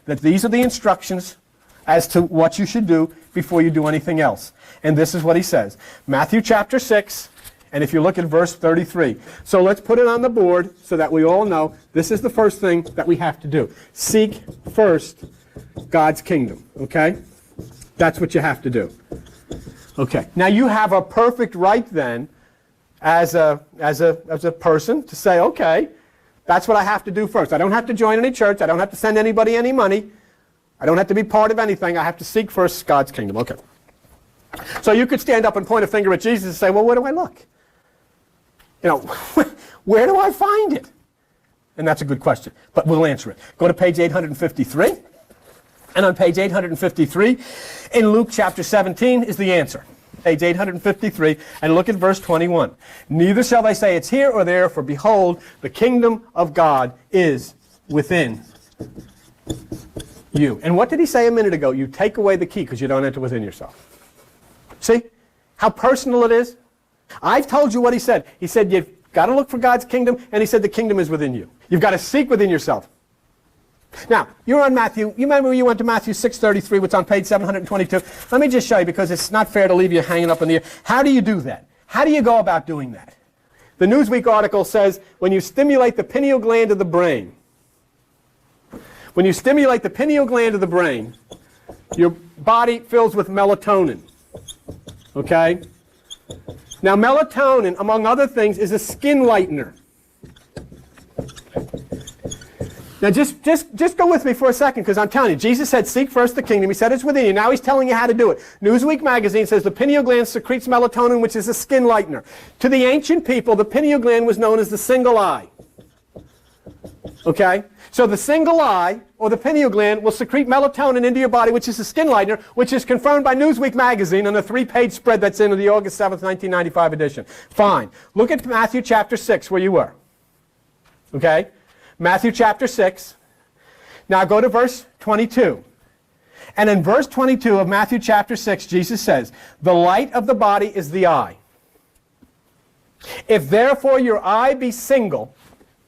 that these are the instructions as to what you should do before you do anything else. And this is what he says. Matthew chapter 6, and if you look at verse 33. So let's put it on the board so that we all know this is the first thing that we have to do. Seek first God's kingdom, okay? That's what you have to do. Okay. Now you have a perfect right then as a person to say, okay, that's what I have to do first. I don't have to join any church. I don't have to send anybody any money. I don't have to be part of anything. I have to seek first God's kingdom. Okay. So you could stand up and point a finger at Jesus and say, well, where do I look? You know, where do I find it? And that's a good question, but we'll answer it. Go to page 853. And on page 853, in Luke chapter 17 is the answer. Page 853, and look at verse 21. Neither shall they say it's here or there, for behold, the kingdom of God is within you. And what did he say a minute ago? You take away the key because you don't enter within yourself. See how personal it is? I've told you what he said. He said you've got to look for God's kingdom, and he said the kingdom is within you. You've got to seek within yourself. Now, you're on Matthew. You remember when you went to Matthew 6:33, which is on page 722? Let me just show you, because it's not fair to leave you hanging up in the air. How do you do that? How do you go about doing that? The Newsweek article says when you stimulate the pineal gland of the brain, when you stimulate the pineal gland of the brain, your body fills with melatonin. Okay? Now, melatonin, among other things, is a skin lightener. Now, just go with me for a second, because I'm telling you, Jesus said, seek first the kingdom. He said it's within you. Now he's telling you how to do it. Newsweek magazine says the pineal gland secretes melatonin, which is a skin lightener. To the ancient people, the pineal gland was known as the single eye. Okay? So the single eye, or the pineal gland, will secrete melatonin into your body, which is a skin lightener, which is confirmed by Newsweek magazine on a 3-page spread that's in the August 7th, 1995 edition. Fine. Look at Matthew chapter 6, where you were. Okay? Matthew chapter 6. Now go to verse 22. And in verse 22 of Matthew chapter 6, Jesus says, the light of the body is the eye. If therefore your eye be single,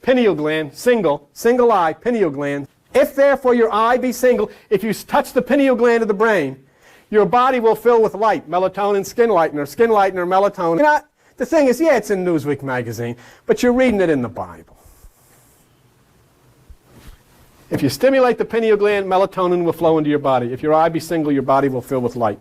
pineal gland, single eye, pineal gland. If therefore your eye be single, if you touch the pineal gland of the brain, your body will fill with light, melatonin, skin lightener, melatonin. You know, the thing is, yeah, it's in Newsweek magazine, but you're reading it in the Bible. If you stimulate the pineal gland, melatonin will flow into your body. If your eye be single, your body will fill with light.